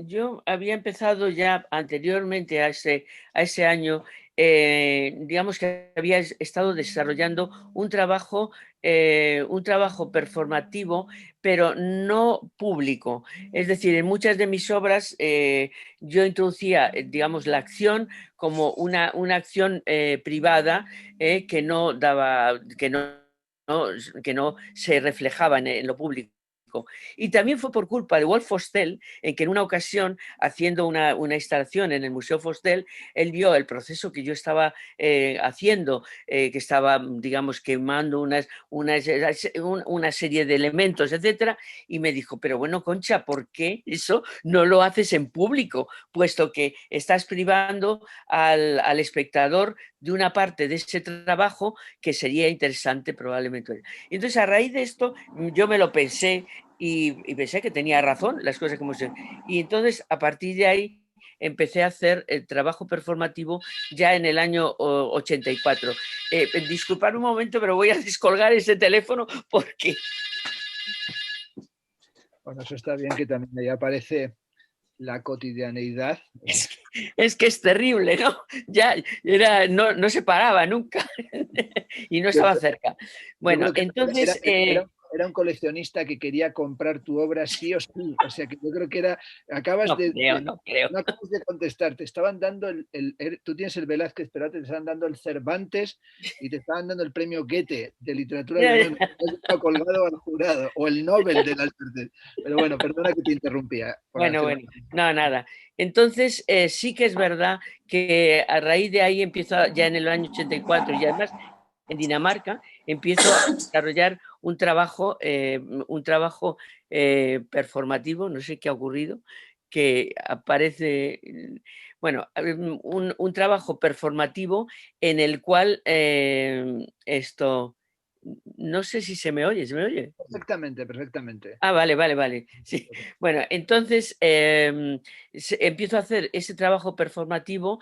Yo había empezado ya anteriormente a ese año, digamos que había estado desarrollando un trabajo performativo, pero no público. Es decir, en muchas de mis obras yo introducía, digamos, la acción como una acción privada que no daba, no- que no se reflejaba en lo público. Y también fue por culpa de Wolf Fostel, en que en una ocasión, haciendo una instalación en el Museo Fostel, él vio el proceso que yo estaba haciendo, que estaba, digamos, quemando una serie de elementos, etcétera, y me dijo, pero bueno, Concha, ¿por qué eso no lo haces en público? Puesto que estás privando al espectador de una parte de ese trabajo que sería interesante probablemente. Y entonces, a raíz de esto, yo me lo pensé y pensé que tenía razón, las cosas como se... Y entonces, a partir de ahí, empecé a hacer el trabajo performativo ya en el año 84. Disculpad un momento, pero voy a descolgar ese teléfono porque... Bueno, eso está bien que también ahí aparece la cotidianeidad. Es que es terrible, ¿no? Ya era, no se paraba nunca y no Yo, estaba cerca. yo Bueno, creo que entonces, era un coleccionista que quería comprar tu obra sí o sí. O sea que yo creo que era, acabas no creo, no creo. no acabas de contestar, te estaban dando tú tienes el Velázquez, pero te estaban dando el Cervantes y te estaban dando el premio Goethe de literatura alemana. Has colgado al jurado, o el Nobel de las artes. Pero bueno, perdona que te interrumpía por Bueno, hacer. bueno, no, nada. Entonces, sí que es verdad que a raíz de ahí empiezo ya en el año 84 y además en Dinamarca empiezo a desarrollar un trabajo performativo, no sé qué ha ocurrido, que aparece, bueno, un trabajo performativo en el cual no sé si se me oye, ¿se me oye? Perfectamente, perfectamente. Ah, vale, vale, vale. Sí. Bueno, entonces empiezo a hacer ese trabajo performativo.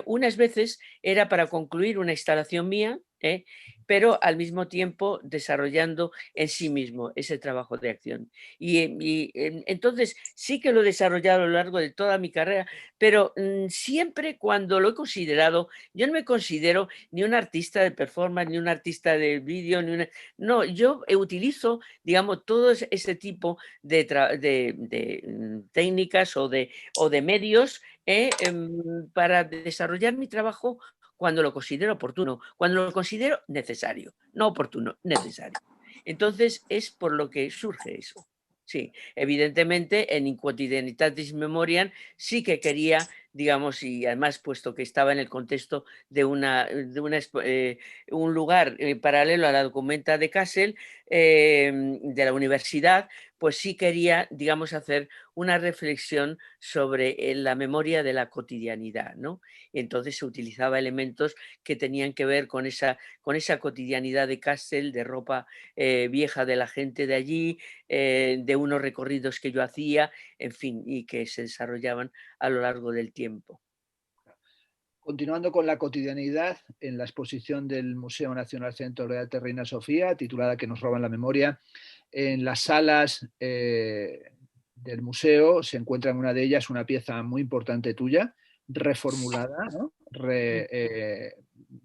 Unas veces era para concluir una instalación mía, pero al mismo tiempo desarrollando en sí mismo ese trabajo de acción. Entonces sí que lo he desarrollado a lo largo de toda mi carrera, pero siempre cuando lo he considerado, yo no me considero ni un artista de performance, ni un artista de vídeo, no, yo utilizo, digamos, todo ese tipo de técnicas o de medios para desarrollar mi trabajo cuando lo considero oportuno, cuando lo considero necesario, no oportuno, necesario. Entonces es por lo que surge eso. Sí, evidentemente en In Quotidianitatis Memoriam sí que quería, digamos, y además puesto que estaba en el contexto de un lugar paralelo a la documenta de Kassel, de la universidad, pues sí quería, digamos, hacer una reflexión sobre la memoria de la cotidianidad, ¿no? Y entonces se utilizaba elementos que tenían que ver con esa cotidianidad de Kassel, de ropa vieja de la gente de allí, de unos recorridos que yo hacía, en fin, y que se desarrollaban a lo largo del tiempo. Continuando con la cotidianidad, en la exposición del Museo Nacional Centro de Arte Reina Sofía, titulada Que nos roban la memoria, en las salas del museo se encuentra en una de ellas una pieza muy importante tuya, reformulada, ¿no?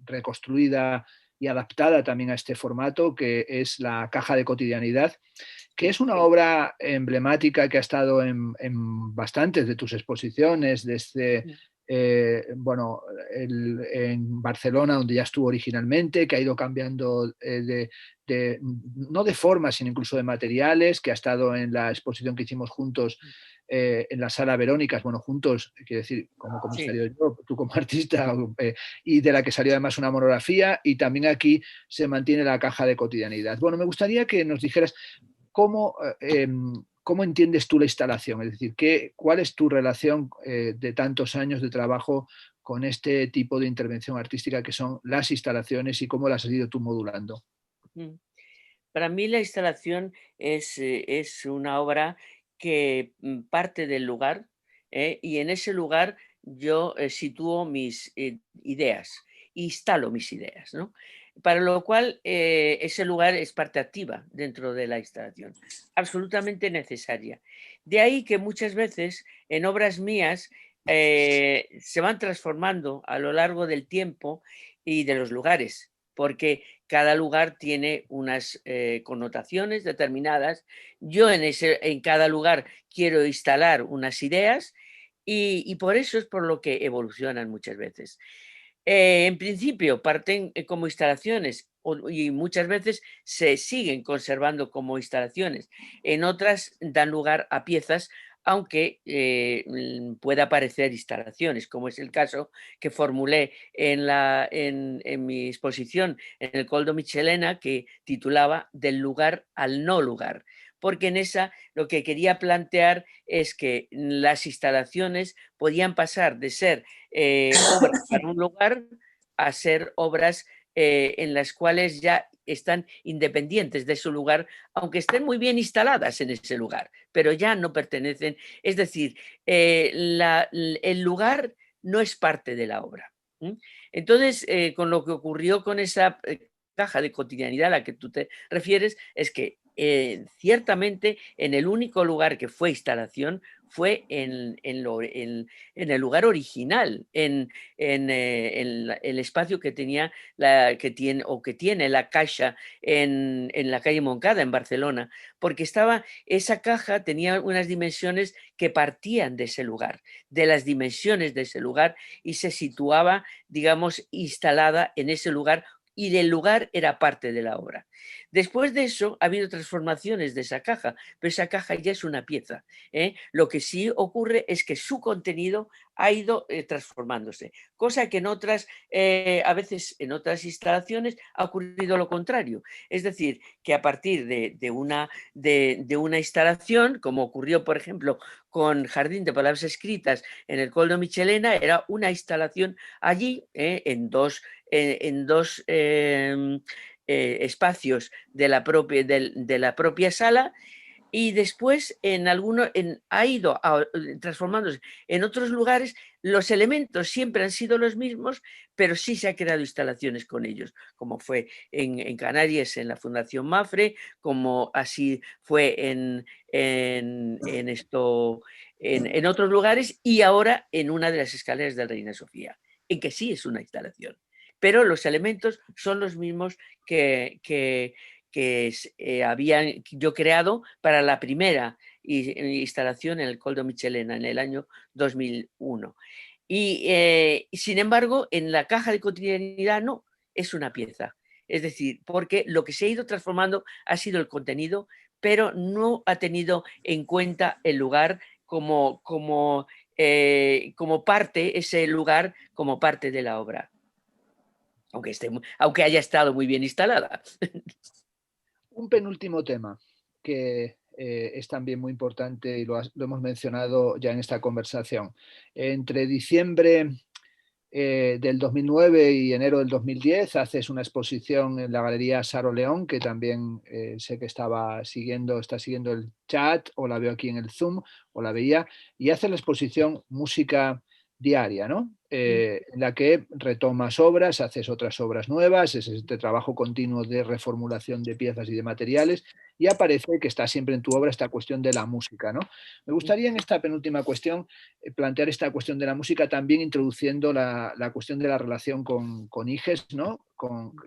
Reconstruida y adaptada también a este formato, que es la Caja de Cotidianidad, que es una obra emblemática que ha estado en bastantes de tus exposiciones, desde bueno, en Barcelona, donde ya estuvo originalmente, que ha ido cambiando no de forma, sino incluso de materiales, que ha estado en la exposición que hicimos juntos en la Sala Verónicas, bueno, juntos, quiero decir, como Sí. comisario yo, tú como artista, y de la que salió además una monografía, y también aquí se mantiene la Caja de Cotidianidad. Bueno, me gustaría que nos dijeras cómo, cómo entiendes tú la instalación, es decir, cuál es tu relación de tantos años de trabajo con este tipo de intervención artística que son las instalaciones y cómo las has ido tú modulando. Mm. Para mí la instalación es una obra que parte del lugar, y en ese lugar yo sitúo mis ideas, instalo mis ideas, ¿no? Para lo cual ese lugar es parte activa dentro de la instalación, absolutamente necesaria. De ahí que muchas veces en obras mías se van transformando a lo largo del tiempo y de los lugares, porque cada lugar tiene unas connotaciones determinadas. Yo en cada lugar quiero instalar unas ideas y por eso es por lo que evolucionan muchas veces. En principio parten como instalaciones y muchas veces se siguen conservando como instalaciones. En otras dan lugar a piezas, aunque pueda parecer instalaciones, como es el caso que formulé en mi exposición en el Coldo Michelena, que titulaba Del lugar al no lugar. Porque en esa lo que quería plantear es que las instalaciones podían pasar de ser obras para un lugar a ser obras en las cuales ya están independientes de su lugar, aunque estén muy bien instaladas en ese lugar, pero ya no pertenecen. Es decir, el lugar no es parte de la obra. Entonces, con lo que ocurrió con esa caja de cotidianidad a la que tú te refieres, es que ciertamente en el único lugar que fue instalación fue en el lugar original, en el espacio que tenía que tiene la Caixa en la calle Moncada, en Barcelona, porque esa caja tenía unas dimensiones que partían de ese lugar, de las dimensiones de ese lugar, y se situaba, digamos, instalada en ese lugar, y del lugar era parte de la obra. Después de eso ha habido transformaciones de esa caja, pero esa caja ya es una pieza. Lo que sí ocurre es que su contenido ha ido transformándose, cosa que a veces en otras instalaciones ha ocurrido lo contrario. Es decir, que a partir de una instalación, como ocurrió, por ejemplo, con Jardín de Palabras Escritas en el Coldo Michelena, era una instalación allí en dos espacios de la propia sala, y después ha ido transformándose en otros lugares. Los elementos siempre han sido los mismos, pero sí se han creado instalaciones con ellos, como fue en Canarias en la Fundación Mafre, como así fue en otros lugares, y ahora en una de las escaleras de Reina Sofía, en que sí es una instalación. Pero los elementos son los mismos que habían yo creado para la primera instalación en el Coldo Michelena en el año 2001. Y sin embargo, en la caja de cotidianidad no, es una pieza. Es decir, porque lo que se ha ido transformando ha sido el contenido, pero no ha tenido en cuenta el lugar como parte, ese lugar como parte de la obra, aunque haya estado muy bien instalada. Un penúltimo tema que es también muy importante y lo hemos mencionado ya en esta conversación. Entre diciembre del 2009 y enero del 2010 haces una exposición en la Galería Saro León, que también sé que está siguiendo el chat, o la veo aquí en el Zoom, o la veía, y haces la exposición Música Diaria, ¿no? En la que retomas obras, haces otras obras nuevas, es este trabajo continuo de reformulación de piezas y de materiales, y aparece que está siempre en tu obra esta cuestión de la música, ¿no? Me gustaría en esta penúltima cuestión plantear esta cuestión de la música también introduciendo la cuestión de la relación con IGES, ¿no?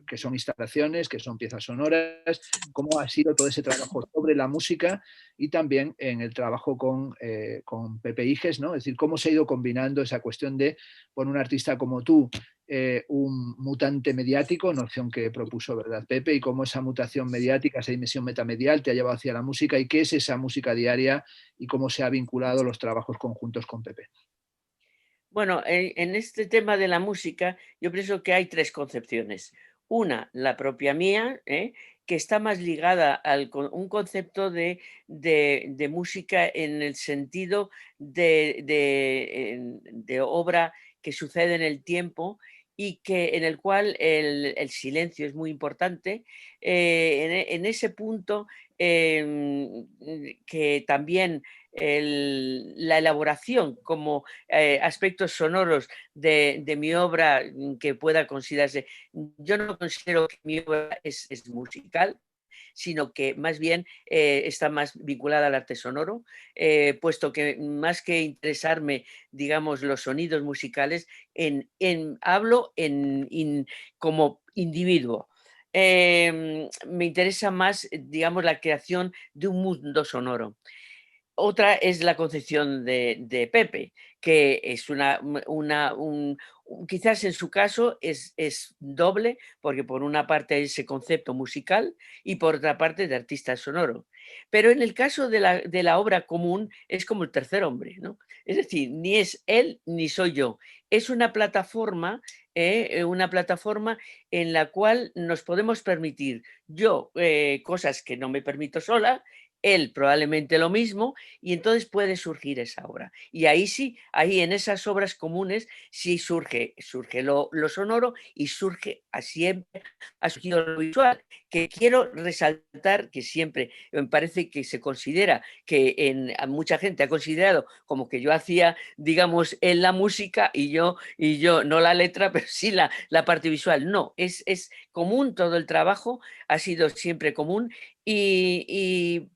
Que son instalaciones, que son piezas sonoras, cómo ha sido todo ese trabajo sobre la música y también en el trabajo con Pepe IGES, ¿no? Es decir, cómo se ha ido combinando esa cuestión de, por un artista como tú, un mutante mediático, noción que propuso, ¿verdad, Pepe? Y cómo esa mutación mediática, esa dimensión metamedial te ha llevado hacia la música y qué es esa música diaria y cómo se ha vinculado los trabajos conjuntos con Pepe. Bueno, en este tema de la música, yo pienso que hay tres concepciones. Una, la propia mía, que está más ligada a un concepto de música en el sentido de obra que sucede en el tiempo y en el cual el silencio es muy importante. En ese punto, que también la elaboración como aspectos sonoros de mi obra que pueda considerarse. Yo no considero que mi obra es musical, sino que más bien está más vinculada al arte sonoro, puesto que más que interesarme, digamos, los sonidos musicales, hablo como individuo. Me interesa más, digamos, la creación de un mundo sonoro. Otra es la concepción de Pepe, que es quizás en su caso es doble, porque por una parte ese concepto musical y por otra parte de artista sonoro. Pero en el caso de la obra común es como el tercer hombre, ¿no? Es decir, ni es él ni soy yo. Es una plataforma en la cual nos podemos permitir yo cosas que no me permito sola, él probablemente lo mismo, y entonces puede surgir esa obra. Y ahí sí, ahí en esas obras comunes sí surge lo sonoro y surge siempre ha surgido lo visual, que quiero resaltar que siempre me parece que se considera que mucha gente ha considerado como que yo hacía, digamos, en la música y yo no la letra, pero sí la parte visual. No, es común todo el trabajo, ha sido siempre común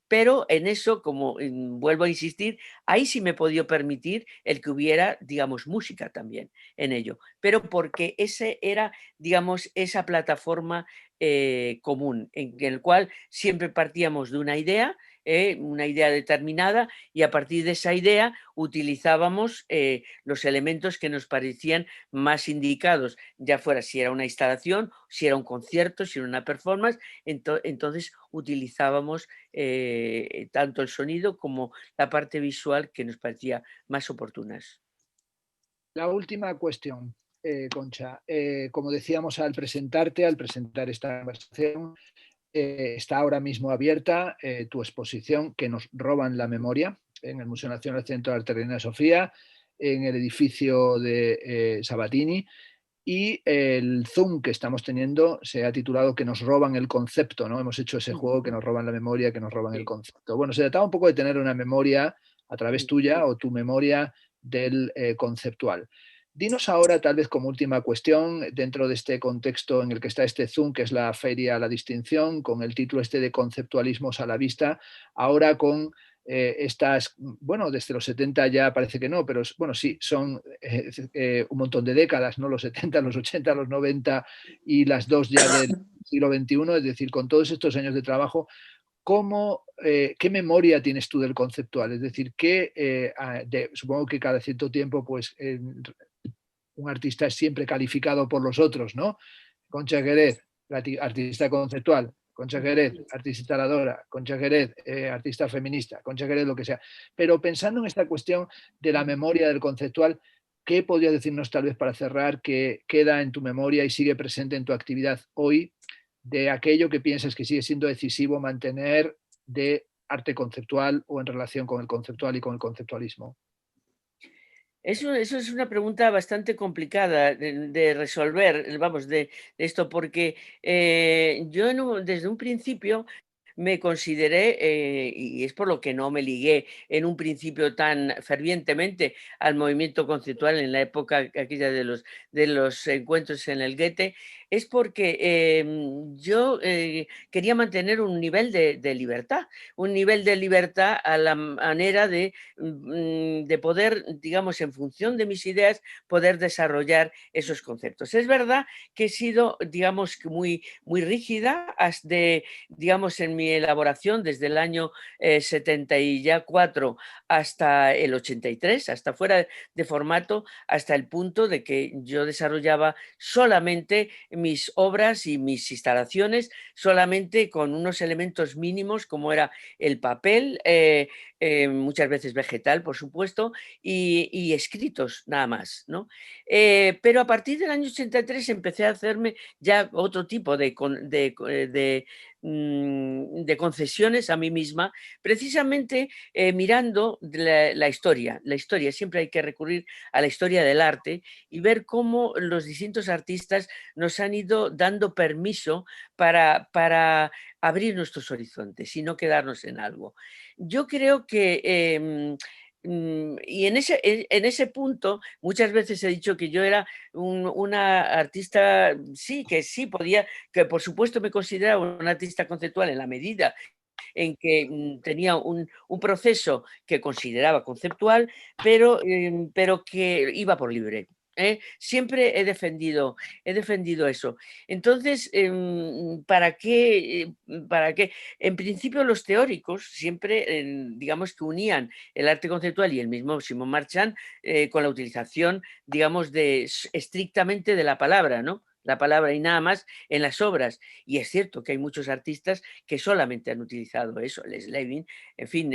pero en eso, como vuelvo a insistir, ahí sí me he podido permitir el que hubiera, digamos, música también en ello, pero porque ese era, digamos, esa plataforma común, en el cual siempre partíamos de una idea determinada, y a partir de esa idea utilizábamos los elementos que nos parecían más indicados, ya fuera si era una instalación, si era un concierto, si era una performance, entonces utilizábamos tanto el sonido como la parte visual que nos parecía más oportunas. La última cuestión, Concha. Como decíamos al presentar esta conversación, está ahora mismo abierta tu exposición que nos roban la memoria en el Museo Nacional Centro de Arte Reina Sofía, en el edificio de Sabatini. Y el Zoom que estamos teniendo se ha titulado que nos roban el concepto, ¿no? Hemos hecho ese juego que nos roban la memoria, que nos roban el concepto. Bueno, se trataba un poco de tener una memoria a través tuya o tu memoria del conceptual. Dinos ahora, tal vez como última cuestión, dentro de este contexto en el que está este Zoom, que es la Feria La Distinción, con el título este de Conceptualismos a la Vista, ahora con estas, bueno, desde los 70 ya parece que no, pero bueno, sí, son un montón de décadas, ¿no? Los 70, los 80, los 90 y las dos ya del siglo XXI, es decir, con todos estos años de trabajo, ¿qué memoria tienes tú del conceptual? Es decir, supongo que cada cierto tiempo, pues, un artista es siempre calificado por los otros, ¿no? Concha Querez, artista conceptual, Concha Jerez, artista instaladora, Concha Jerez, artista feminista, Concha Jerez, lo que sea. Pero pensando en esta cuestión de la memoria del conceptual, ¿qué podrías decirnos tal vez para cerrar que queda en tu memoria y sigue presente en tu actividad hoy de aquello que piensas que sigue siendo decisivo mantener de arte conceptual o en relación con el conceptual y con el conceptualismo? Eso es una pregunta bastante complicada de resolver, vamos, de esto, porque yo desde un principio me consideré, y es por lo que no me ligué en un principio tan fervientemente al movimiento conceptual en la época aquella de los encuentros en el Goethe, es porque yo quería mantener un nivel de libertad, un nivel de libertad a la manera de poder, digamos, en función de mis ideas, poder desarrollar esos conceptos. Es verdad que he sido, digamos, muy, muy rígida digamos, en mi elaboración desde el año 74 hasta el 83, hasta fuera de formato, hasta el punto de que yo desarrollaba solamente mis obras y mis instalaciones, solamente con unos elementos mínimos como era el papel, muchas veces vegetal, por supuesto, y escritos nada más, ¿no? Pero a partir del año 83 empecé a hacerme ya otro tipo de concesiones a mí misma, precisamente mirando la historia. La historia, siempre hay que recurrir a la historia del arte y ver cómo los distintos artistas nos han ido dando permiso para abrir nuestros horizontes y no quedarnos en algo. Yo creo que y en ese punto muchas veces he dicho que yo era una artista, sí, que sí podía, que por supuesto me consideraba un artista conceptual en la medida en que tenía un proceso que consideraba conceptual, pero que iba por libre. Siempre he defendido eso. Entonces, ¿para qué? En principio los teóricos siempre, digamos que unían el arte conceptual y el mismo Simon Marchand con la utilización, digamos, estrictamente de la palabra, ¿no? La palabra y nada más en las obras. Y es cierto que hay muchos artistas que solamente han utilizado eso, Les Levin, en fin,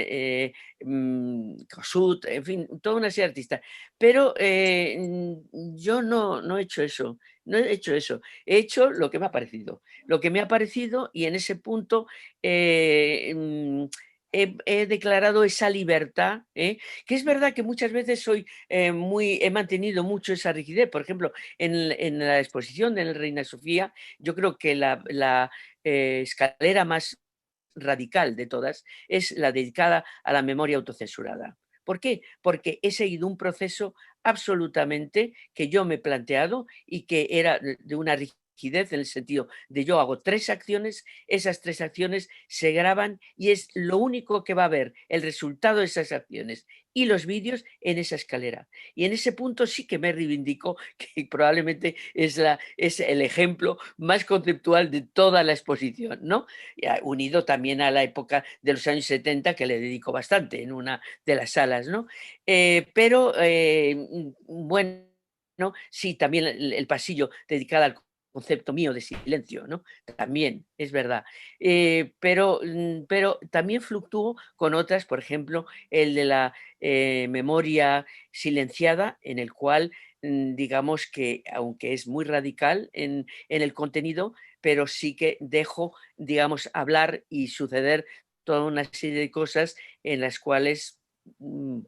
Kossuth, en fin, toda una serie de artistas. Pero yo no he hecho eso, no he hecho eso, he hecho lo que me ha parecido, lo que me ha parecido y en ese punto eh, mm, he declarado esa libertad, que es verdad que muchas veces he mantenido mucho esa rigidez. Por ejemplo, en la exposición de la Reina Sofía, yo creo que la escalera más radical de todas es la dedicada a la memoria autocensurada. ¿Por qué? Porque he seguido un proceso absolutamente que yo me he planteado y que era de una rigidez en el sentido de yo hago 3 acciones, esas 3 acciones se graban y es lo único que va a ver el resultado de esas acciones y los vídeos en esa escalera. Y en ese punto sí que me reivindico, que probablemente es el ejemplo más conceptual de toda la exposición, ¿no? Unido también a la época de los años 70, que le dedico bastante en una de las salas, ¿no? Bueno, sí, también el pasillo dedicado al concepto mío de silencio, ¿no? También, es verdad. Pero también fluctúo con otras, por ejemplo, el de la memoria silenciada, en el cual, digamos que, aunque es muy radical en el contenido, pero sí que dejo, digamos, hablar y suceder toda una serie de cosas en las cuales,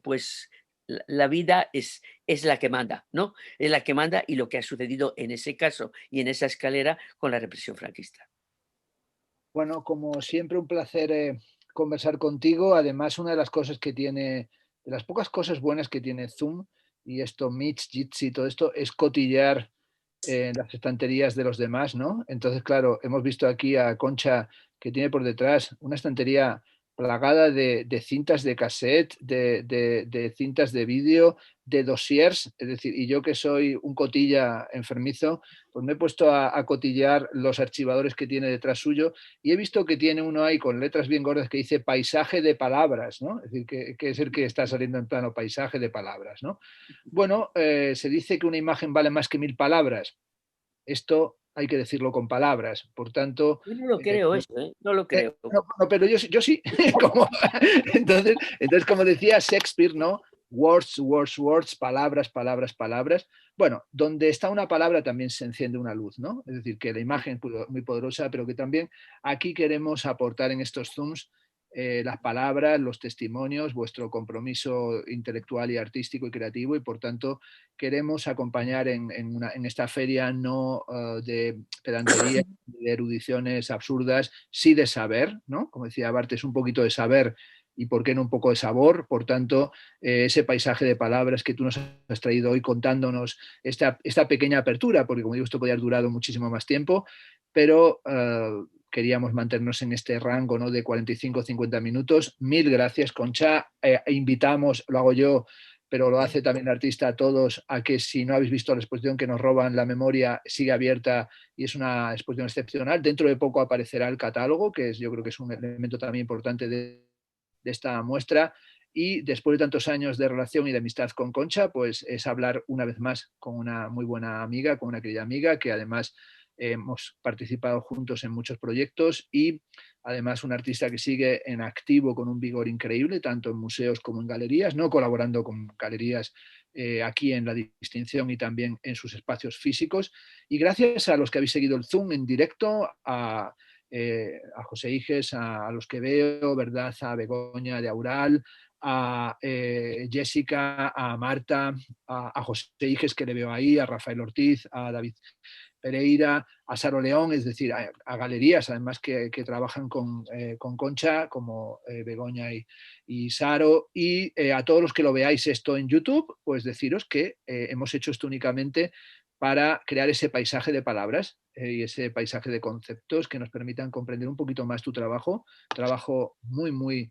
pues, la vida es la que manda, ¿no? Es la que manda y lo que ha sucedido en ese caso y en esa escalera con la represión franquista. Bueno, como siempre, un placer conversar contigo. Además, una de las cosas que tiene, de las pocas cosas buenas que tiene Zoom y esto, Meets, Jitsi, todo esto, es cotillear las estanterías de los demás, ¿no? Entonces, claro, hemos visto aquí a Concha que tiene por detrás una estantería plagada de cintas de cassette, de cintas de vídeo, de dossiers, es decir, y yo que soy un cotilla enfermizo, pues me he puesto a cotillar los archivadores que tiene detrás suyo y he visto que tiene uno ahí con letras bien gordas que dice paisaje de palabras, ¿no? Es decir, que es el que está saliendo en plano paisaje de palabras, ¿no? Bueno, se dice que una imagen vale más que 1000 palabras. Esto hay que decirlo con palabras. Por tanto, Yo no lo creo eso, ¿eh? No lo creo. no, no, pero yo sí. Entonces, como decía Shakespeare, ¿no? Words, words, words, palabras, palabras, palabras. Bueno, donde está una palabra también se enciende una luz, ¿no? Es decir, que la imagen es muy poderosa, pero que también aquí queremos aportar en estos Zooms las palabras, los testimonios, vuestro compromiso intelectual y artístico y creativo, y por tanto queremos acompañar en esta feria no de pedantería, de erudiciones absurdas, sí de saber, ¿no? Como decía Barthes, un poquito de saber y por qué no un poco de sabor. Por tanto, ese paisaje de palabras que tú nos has traído hoy contándonos esta pequeña apertura, porque como digo, esto podría haber durado muchísimo más tiempo, pero queríamos mantenernos en este rango, ¿no?, de 45 o 50 minutos. Mil gracias, Concha. Invitamos, lo hago yo, pero lo hace también el artista, a todos, a que si no habéis visto la exposición que nos roban la memoria, sigue abierta y es una exposición excepcional. Dentro de poco aparecerá el catálogo, que yo creo que es un elemento también importante de esta muestra. Y después de tantos años de relación y de amistad con Concha, pues es hablar una vez más con una muy buena amiga, con una querida amiga, que además hemos participado juntos en muchos proyectos, y además un artista que sigue en activo con un vigor increíble, tanto en museos como en galerías, no colaborando con galerías aquí en La Distinción y también en sus espacios físicos. Y gracias a los que habéis seguido el Zoom en directo, a José Iges, a los que veo, ¿verdad?, a Begoña de Aural, a Jessica, a Marta, a José Iges, que le veo ahí, a Rafael Ortiz, a David Pereira, a Saro León, es decir, a galerías además que trabajan con Concha, como Begoña y Saro, y a todos los que lo veáis esto en YouTube, pues deciros que hemos hecho esto únicamente para crear ese paisaje de palabras y ese paisaje de conceptos que nos permitan comprender un poquito más tu trabajo muy, muy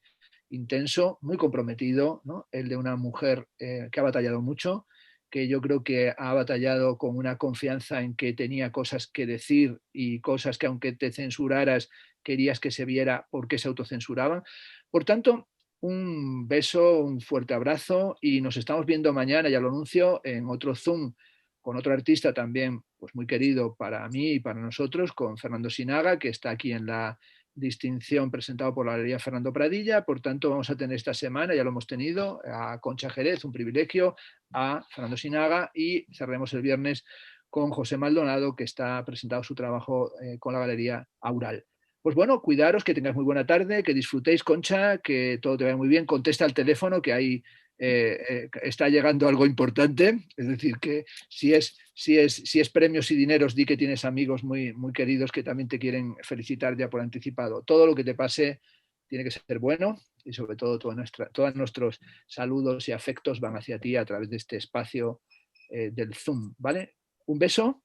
intenso, muy comprometido, ¿no? El de una mujer que ha batallado mucho, que yo creo que ha batallado con una confianza en que tenía cosas que decir y cosas que aunque te censuraras querías que se viera porque se autocensuraban. Por tanto, un beso, un fuerte abrazo, y nos estamos viendo mañana, ya lo anuncio, en otro Zoom con otro artista también pues muy querido para mí y para nosotros, con Fernando Sinaga, que está aquí en La Distinción, presentado por la Galería Fernando Pradilla. Por tanto, vamos a tener esta semana, ya lo hemos tenido, a Concha Jerez, un privilegio, a Fernando Sinaga, y cerremos el viernes con José Maldonado, que está presentado su trabajo con la Galería Aural. Pues bueno, cuidaros, que tengáis muy buena tarde, que disfrutéis, Concha, que todo te vaya muy bien. Contesta al teléfono, que ahí está llegando algo importante. Es decir, que si es premios y dineros, di que tienes amigos muy, muy queridos que también te quieren felicitar ya por anticipado. Todo lo que te pase tiene que ser bueno, y sobre todo todos nuestros saludos y afectos van hacia ti a través de este espacio del Zoom, ¿vale? Un beso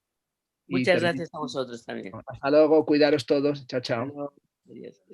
y Muchas gracias a vosotros también. hasta luego, cuidaros todos. Chao, Hasta chao. luego. Adiós.